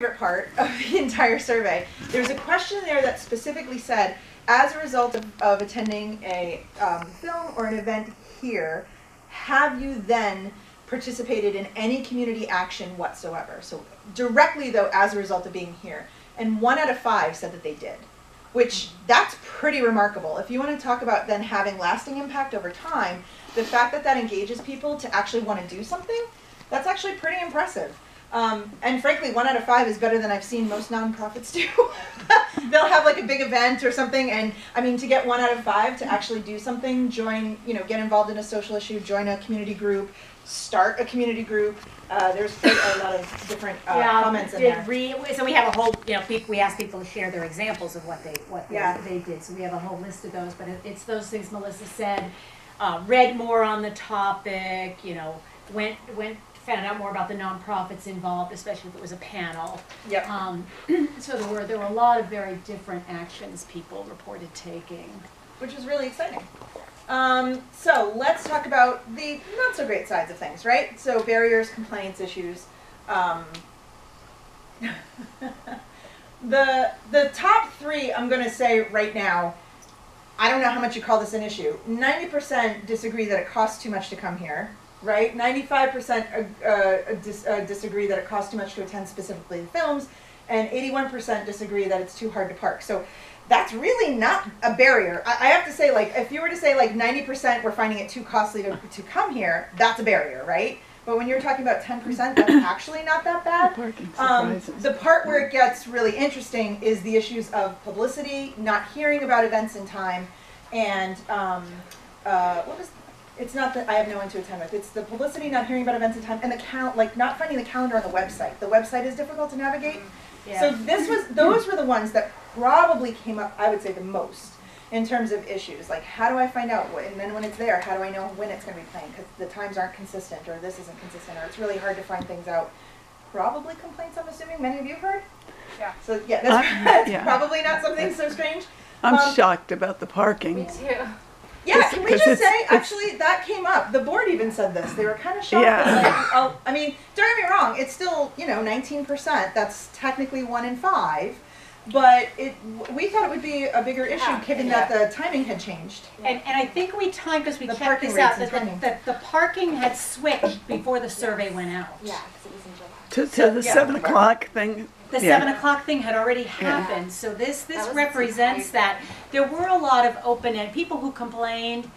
favorite part of the entire survey. There's a question there that specifically said, as a result of attending a film or an event here, have you then participated in any community action whatsoever? So directly though, as a result of being here. And 1 out of 5 said that they did, which that's pretty remarkable. If you want to talk about then having lasting impact over time, the fact that that engages people to actually want to do something, that's actually pretty impressive. And frankly, 1 out of 5 is better than I've seen most nonprofits do. They'll have like a big event or something, and I mean, to get 1 out of 5 to actually do something, join, you know, get involved in a social issue, join a community group, start a community group. There's quite a lot of different comments in there. So we have a whole, you know, we ask people to share their examples of what they did. So we have a whole list of those, but it's those things Melissa said. Read more on the topic, you know, found out more about the nonprofits involved, especially if it was a panel. Yep. So there were a lot of very different actions people reported taking, which is really exciting. So let's talk about the not so great sides of things, right? So barriers, complaints, issues. The top 3 I'm going to say right now, I don't know how much you call this an issue. 90% disagree that it costs too much to come here, right? 95% disagree that it costs too much to attend specifically the films, and 81% disagree that it's too hard to park. So that's really not a barrier. I have to say, like, if you were to say like 90% we're finding it too costly to come here, that's a barrier, right? But when you're talking about 10%, that's actually not that bad. The part where it gets really interesting is the issues of publicity, not hearing about events in time, and it's not that I have no one to attend with. It's the publicity, not hearing about events in time, and the not finding the calendar on the website. The website is difficult to navigate. Yeah. So those were the ones that probably came up, I would say, the most in terms of issues. Like, how do I find out what, and then when it's there, how do I know when it's going to be playing? Because the times aren't consistent, or this isn't consistent, or it's really hard to find things out. Probably complaints, I'm assuming many of you have heard? Yeah. So yeah, that's probably not something so strange. I'm shocked about the parking. Me too. Yeah, can we just say, actually, that came up. The board even said this. They were kind of shocked. Yeah. Like, I mean, don't get me wrong. It's still, 19%. That's technically 1 in 5. But we thought it would be a bigger issue given that the timing had changed. And I think we timed, because we checked this out, that the parking had switched before the survey went out. Yeah, because it was in July. To the 7 o'clock thing. The 7 o'clock thing had already happened, so this represents that there were a lot of open-end people who complained.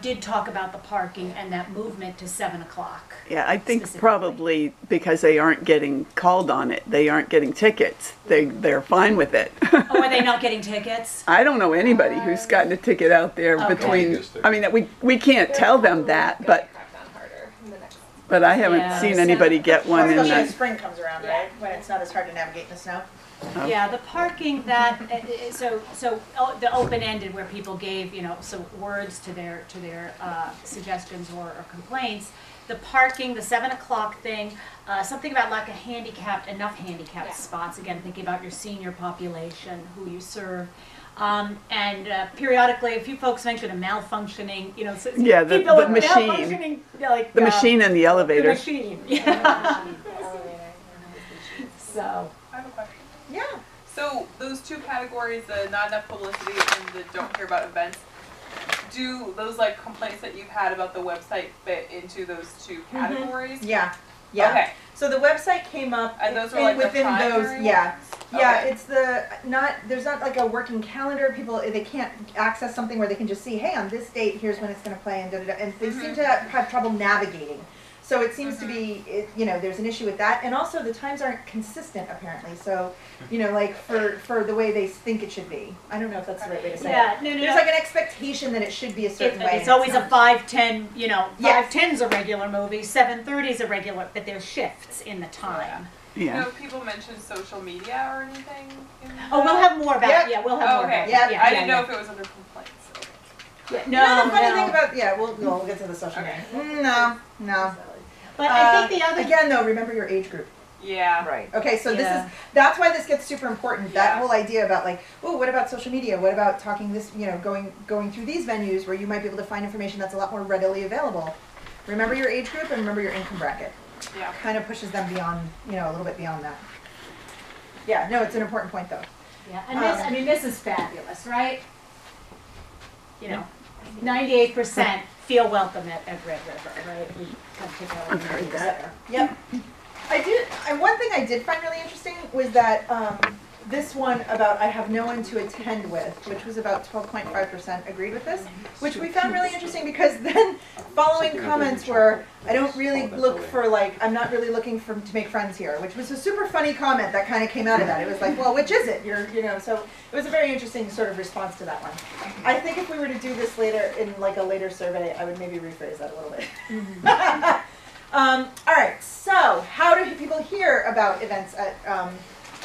Did talk about the parking and that movement to 7 o'clock. Yeah, I think probably because they aren't getting called on it, they aren't getting tickets. They're fine with it. Oh, are they not getting tickets? I don't know anybody who's gotten a ticket out there between. I mean, we can't tell them that, but I haven't seen anybody get one. Especially when spring comes around, right? When it's not as hard to navigate in the snow. Oh. Yeah, the parking the open-ended where people gave some words to their suggestions or complaints. The parking, the 7 o'clock thing, something about lack of enough handicapped spots. Again, thinking about your senior population, who you serve. And periodically, a few folks mentioned a malfunctioning, the machine, the machine and the elevator. The machine, yeah. So. I have a question. Yeah. So those 2 categories, the not enough publicity and the don't care about events, do those complaints that you've had about the website fit into those 2 categories? Yeah. Yeah. Okay. So the website came up, and those are within those. ones? Yeah. Yeah. Okay. It's there's not like a working calendar. People, they can't access something where they can just see, hey, on this date, here's when it's going to play, and and they seem to have trouble navigating. So it seems to be, there's an issue with that, and also the times aren't consistent apparently. So, for the way they think it should be. I don't know if that's the right way to say it. No. There's like an expectation that it should be a certain way. It's always a 5:10. 5:10's a regular movie. 7:30's a regular, but there's shifts in the time. Yeah. People mention social media or anything? Oh, we'll have more about it. Yeah, we'll have more about it. Yeah, I didn't know if it was under complaints. Yeah, no, the funny thing about, we'll get to the social media. No. But I think the other... Again, though, remember your age group. Yeah. Right. Okay, so that's why this gets super important. That whole idea about what about social media? What about talking this, going through these venues where you might be able to find information that's a lot more readily available. Remember your age group and remember your income bracket. Yeah. kind of pushes them beyond, you know, a little bit beyond that. Yeah, no, it's an important point though. Yeah, and this, I mean, this is fabulous, right? You know, 98% feel welcome at Red River, right? We kind of take our I've heard that. Yep. One thing I did find really interesting was that this one about I have no one to attend with, which was about 12.5% agreed with this, which we found really interesting because then following comments were, I don't really look for like, I'm not really looking to make friends here, which was a super funny comment that kind of came out of that. It was like, well, which is it? You know, so it was a very interesting sort of response to that one. I think if we were to do this later in like a later survey, I would maybe rephrase that a little bit. All right, so how do people hear about events at,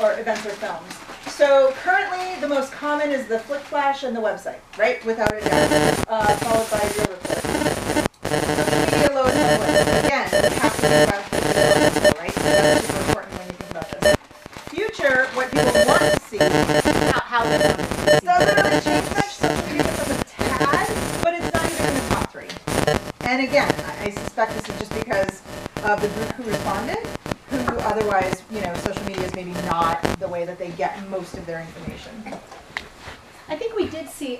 or events or films? So currently the most common is the Flick Flash and the website, right? Without a doubt, followed by Real Report. Social media low and public. Again, we have to think about it, right? So that's super important when you think about this. Future, what people want to see. How It doesn't really change much, so maybe it's up a tad, but it's not even in the top 3. And again, I suspect this is just because of the group who responded, who otherwise, you know, social media is maybe not the way that they get most of their information. I think we did see,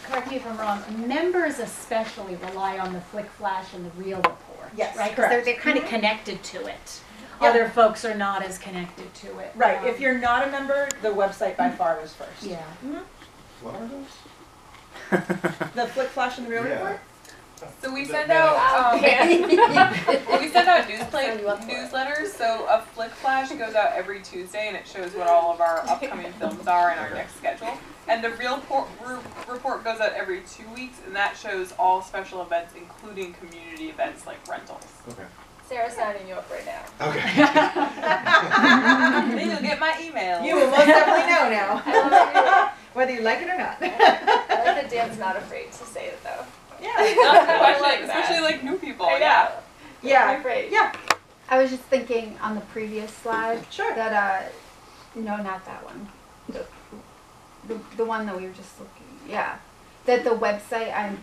correct me if I'm wrong, members especially rely on the Flick Flash and the Real Report. Yes, right? correct. They're kind of connected to it. Yep. Other folks are not as connected to it. Right, if you're not a member, the website by far was first. Yeah. What are those? The Flick Flash and the Real Yeah. Report? So we send out we send out newsletters. So a Flick Flash goes out every Tuesday, and it shows what all of our upcoming films are and our next schedule. And the Real Report goes out every 2 weeks, and that shows all special events, including community events like rentals. Okay. Sarah's signing you up right now. Okay. Then you'll get my email. You will most definitely know now, I love whether you like it or not. I like that Dan's not afraid to say it though. Yeah. I like that. especially like new people. I know. Yeah. Yeah. I'm afraid. Yeah, I was just thinking on the previous slide sure. that no, not that one. The one that we were just looking. Yeah, that the website. I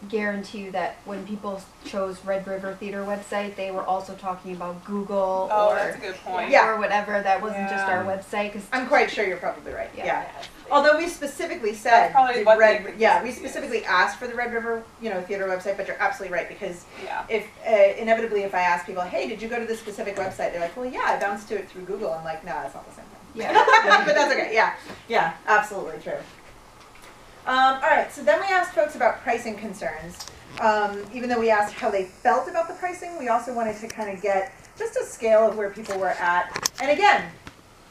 guarantee you that when people chose Red River Theater website, they were also talking about Google Oh, or that's a good point. Yeah. or whatever. That wasn't just Yeah. our website. Cause I'm quite sure you're probably right. Yeah. Yeah. Although we specifically said That's probably the what Red, they- yeah, we specifically asked for the Red River, you know, theater website. But you're absolutely right because Yeah. if inevitably if I ask people, hey, did you go to this specific website? They're like, well, yeah, I bounced to it through Google. I'm like, nah, it's not the same thing. yeah. But that's okay. Yeah, yeah, absolutely true. All right, so then we asked folks about pricing concerns. Even though we asked how they felt about the pricing, we also wanted to kind of get just a scale of where people were at. And again,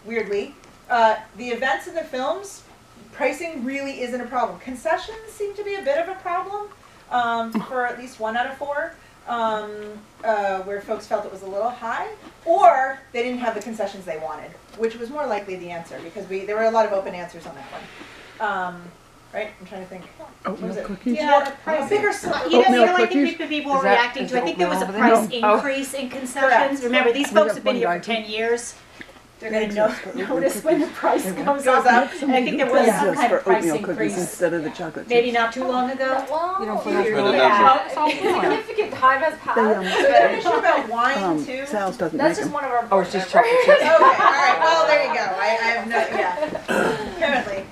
weirdly, the events and the films, pricing really isn't a problem. Concessions seem to be a bit of a problem for at least 1 out of 4, where folks felt it was a little high, or they didn't have the concessions they wanted, which was more likely the answer because there were a lot of open answers on that one. Right? I'm trying to think. What was Oatmeal it? cookies? Yeah, the A price. bigger slot. You know Oatmeal what I cookies? think people were Is that- reacting is to? I think there was a oatmeal over price there? Oh. increase in concessions. Correct. Remember, these We folks got have been one here guy for 10 years. They're Thanks going for to oatmeal notice when the price They goes Goes up. up. And I think there was some kind of price oatmeal cookies increase, instead of the chocolate maybe chips. not too long ago. Well, You don't put yeah. oatmeal in Yeah. it. Significant time has passed. They, Is there an issue about wine too? Sal's doesn't That's make just them. one of our Oh, it's just board chocolate members. chips. Okay, all right. Well, there you go. I have no, yeah. Apparently.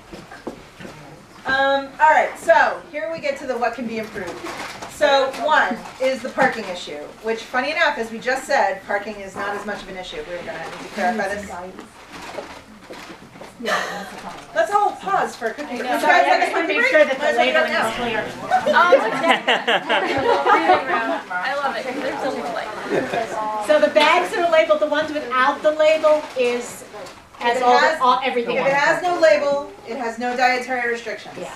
All right, so here we get to the what can be improved. So one is the parking issue, which funny enough, as we just said, parking is not as much of an issue. We're gonna need to clarify this. Let's all pause for a cookie. So I just want to make sure that the labeling is clear. I love it. They're so polite. So the bags that are labeled, the ones without the label is, has If it all, has- everything If on it it. has no label, it has no dietary restrictions. Yeah.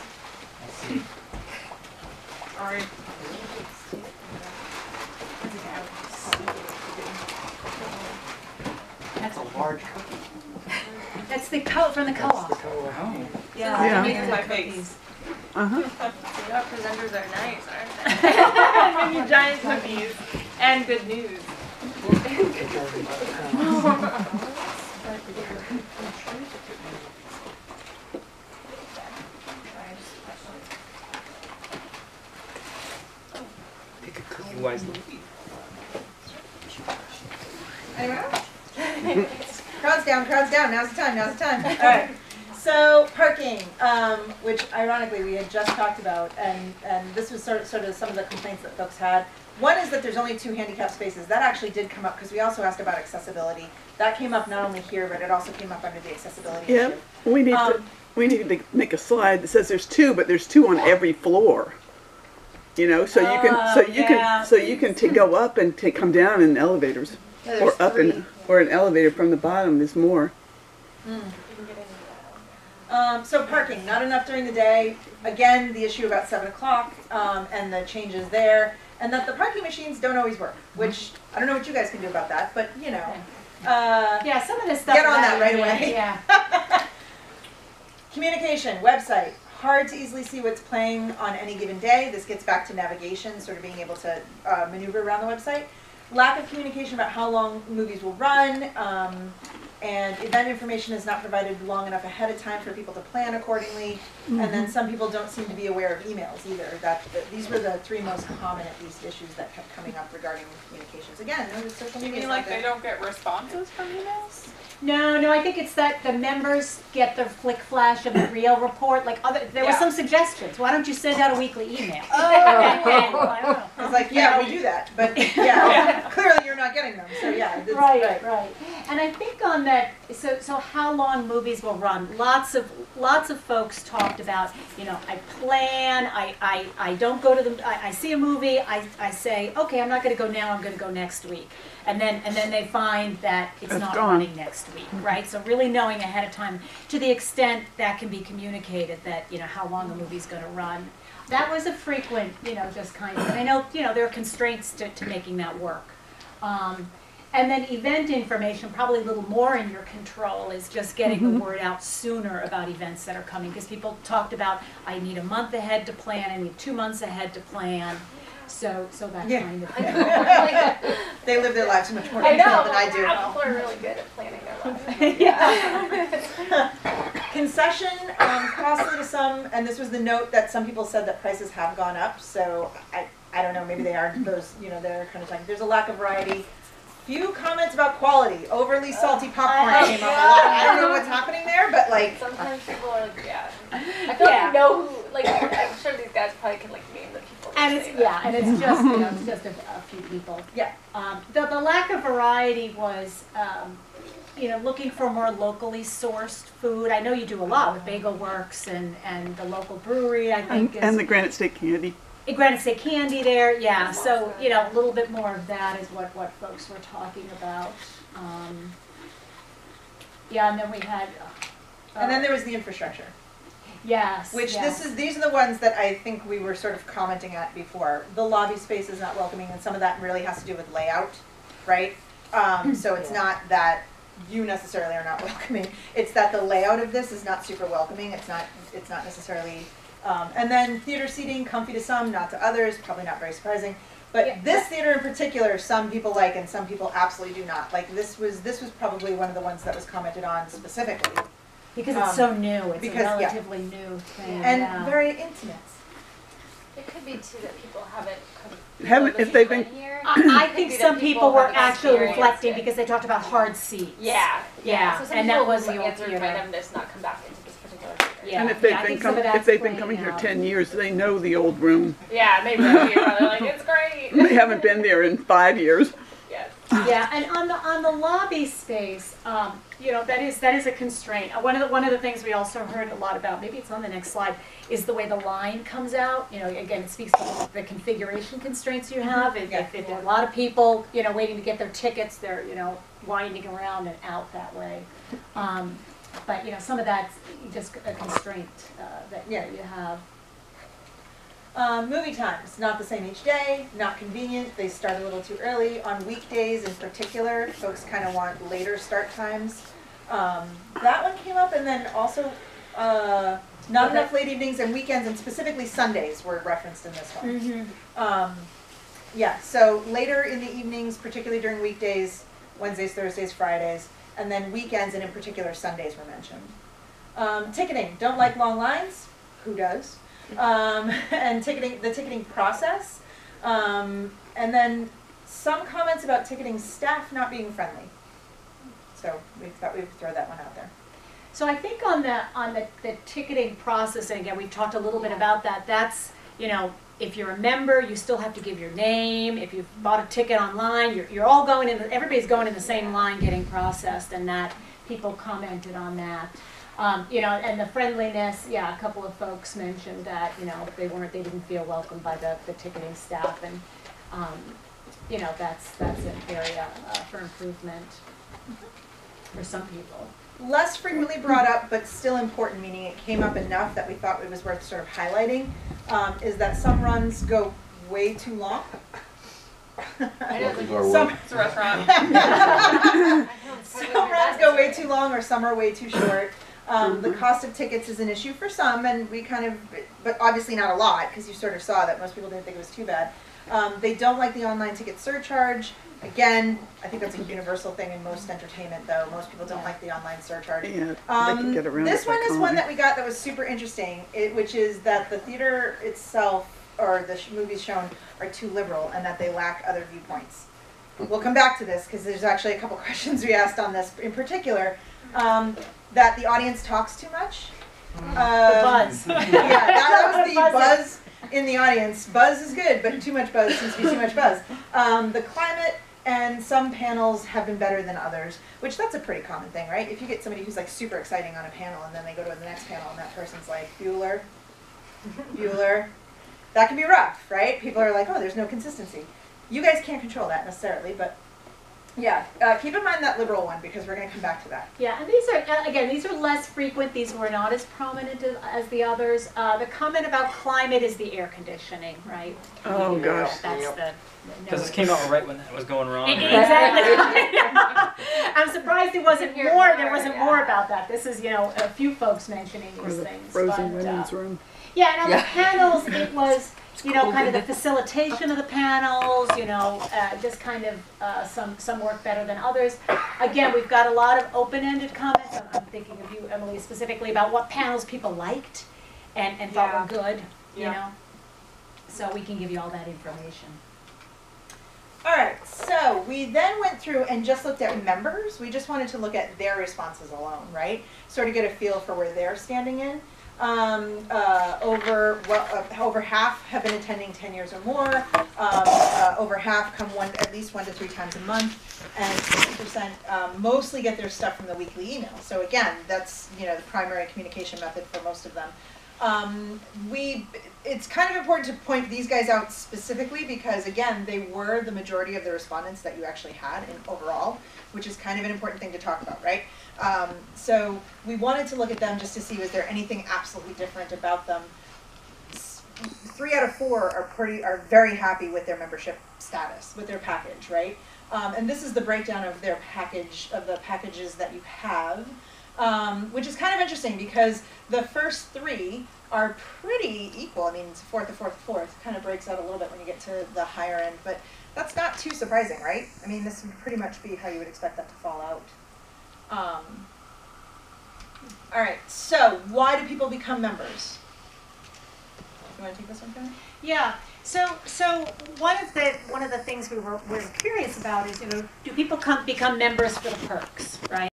All right. That's a large cookie. That's the co from the co-op. Oh. Yeah. Yeah. These It's are my the face. cookies. Our presenters are nice, aren't they? Many giant cookies and good news. Pick a cookie wisely. Anyone else? Crowd's down, now's the time, All right. So parking, which ironically we had just talked about, and this was sort of some of the complaints that folks had. One is that there's only 2 handicap spaces. That actually did come up because we also asked about accessibility. That came up not only here, but it also came up under the accessibility issue. We need to make a slide that says there's 2, but there's 2 on every floor. You know, so you can go up and come down in elevators, Yeah, or up 3. or an elevator from the bottom is more. So parking, not enough during the day. Again, the issue about 7 o'clock and the changes there, and that the parking machines don't always work. Which I don't know what you guys can do about that, but you know, Yeah, some of this stuff. get on that right away. Yeah. Communication, website. Hard to easily see what's playing on any given day. This gets back to navigation, sort of being able to maneuver around the website. Lack of communication about how long movies will run, and event information is not provided long enough ahead of time for people to plan accordingly. And then some people don't seem to be aware of emails either. These were the 3 most common, at least, issues that kept coming up regarding communications. Again, no, social You media. mean like they don't get responses from emails? No, I think it's that the members get the flick flash of the real report. Like there were some suggestions. Why don't you send out a weekly email? Oh, Well, I don't know. it's like, yeah, we do that, but yeah, clearly you're not getting them. So yeah, that's Right. And I think on that, so how long movies will run? Lots of folks talked about, you know, I plan, I don't go to the, I see a movie, I say, okay, I'm not going to go now, I'm going to go next week. And then they find that it's not running next week, right? So really knowing ahead of time, to the extent that can be communicated, that, you know, how long the movie's going to run. That was a frequent, you know, just kind of, and I know, you know, there are constraints to making that work. And then event information, probably a little more in your control, is just getting the word out sooner about events that are coming. Because people talked about, I need a month ahead to plan, I need 2 months ahead to plan. So that kind of thing. They live their lives much more I know, than I do. people are really good at planning their lives. Concession, costly to some, and this was the note that some people said that prices have gone up, so I don't know, maybe they are those, you know, they're kind of like, there's a lack of variety. Few comments about quality. Overly salty popcorn came up a lot. I don't know what's happening there, but like. Sometimes people are like, I feel like I know who, like, I'm sure these guys probably can, like, name the people. And it's, and it's just, you know, it's just a few people. Yeah. The lack of variety was, you know, looking for more locally sourced food. I know you do a lot with Bagel Works and the local brewery, I think. And the Granite State Candy. Granite State Candy there, yeah. So, you know, a little bit more of that is what folks were talking about. Yeah, and then we had. And then there was the infrastructure. Yes. Which yes. these are the ones that I think we were sort of commenting at before. The lobby space is not welcoming, and some of that really has to do with layout, right? So it's not that you necessarily are not welcoming. It's that the layout of this is not super welcoming. It's not necessarily. And then theater seating, comfy to some, not to others, probably not very surprising. But this theater in particular, some people like and some people absolutely do not. Like this was probably one of the ones that was commented on specifically. Because it's so new, it's a relatively new thing. And very intimate. It could be too that people If they've been here. I think some people were haven't actually experienced reflecting it. because they talked about hard seats. Yeah. Yeah. So some And people that was who the old answered theater. randomness not come back into this particular theater. Yeah. And if I think some of that's they've been playing coming here out. 10 years, they know the old room. Yeah, maybe they're probably like, it's great. They haven't been there in 5 years. Yes. Yeah, and on the lobby space, you know, that is a constraint. One of the things we also heard a lot about, maybe it's on the next slide, is the way the line comes out. You know, again, it speaks to the configuration constraints you have. If there are a lot of people, you know, waiting to get their tickets, they're, you know, winding around and out that way. But you know, some of that's just a constraint that you have. Movie times, not the same each day, not convenient, they start a little too early. On weekdays in particular, folks kind of want later start times. That one came up, and then also not enough late evenings and weekends, and specifically Sundays were referenced in this one. Yeah, so later in the evenings, particularly during weekdays, Wednesdays, Thursdays, Fridays, and then weekends, and in particular Sundays were mentioned. Ticketing, don't like long lines, who does? And the ticketing process, and then Some comments about ticketing staff not being friendly. So we thought we would throw that one out there. So I think on the ticketing process, and again, we've talked a little bit about that, that's, you know, if you're a member, you still have to give your name. If you've bought a ticket online, you're all going in, everybody's going in the same line getting processed, and that people commented on that. You know, and the friendliness, yeah, a couple of folks mentioned that, you know, they didn't feel welcomed by the ticketing staff, and, you know, that's an area for improvement for some people. Less frequently brought up, but still important, meaning it came up enough that we thought it was worth sort of highlighting, is that some runs go way too long. Some, It's a restaurant. some runs go way too long, or some are way too short. The cost of tickets is an issue for some, and we kind of, but obviously not a lot, because you sort of saw that most people didn't think it was too bad. They don't like the online ticket surcharge. Again, I think that's a universal thing in most entertainment, though. Most people don't like the online surcharge. Yeah, they can get around This it by one is calling. one that we got that was super interesting, which is that the theater itself, or the movies shown, are too liberal, and that they lack other viewpoints. We'll come back to this, because there's actually a couple questions we asked on this in particular. That the audience talks too much. The buzz. Yeah, that was the buzz in the audience. Buzz is good, but too much buzz seems to be too much buzz. The climate and some panels have been better than others, which that's a pretty common thing, right? If you get somebody who's like super exciting on a panel and then they go to the next panel and that person's like, Bueller, that can be rough, right? People are like, oh, there's no consistency. You guys can't control that necessarily, but yeah, keep in mind that liberal one, because we're going to come back to that. Yeah, and these are, again, these are less frequent. These were not as prominent as the others. The comment about climate is the air conditioning, right? Oh, gosh. That's the... Because this came out right when that was going wrong. Exactly. I'm surprised there wasn't more about that. This is, you know, a few folks mentioning Or these the things. frozen but, women's room. yeah, and on the panels, it was, you know, kind of the facilitation of the panels, you know, just kind of some work better than others. Again, we've got a lot of open-ended comments. I'm thinking of you, Emily, specifically about what panels people liked and thought were good, you know. So we can give you all that information. All right, so we then went through and just looked at members. We just wanted to look at their responses alone, right? Sort of get a feel for where they're standing in. Over half have been attending 10 years or more. Over half come at least 1 to 3 times a month, and 60% mostly get their stuff from the weekly email. So again, that's, you know, the primary communication method for most of them. It's kind of important to point these guys out specifically because, again, they were the majority of the respondents that you actually had in overall, which is kind of an important thing to talk about, right? So we wanted to look at them just to see, was there anything absolutely different about them? 3 out of 4 are very happy with their membership status, with their package, right? And this is the breakdown of their package, of the packages that you have. Which is kind of interesting because the first 3 are pretty equal. I mean, it's 4th to 4th to 4th. Kind of breaks out a little bit when you get to the higher end, but that's not too surprising, right? I mean, this would pretty much be how you would expect that to fall out. All right, so why do people become members? You want to take this one, Karen? Yeah. So one of the things we're curious about is, you know, do people become members for the perks, right?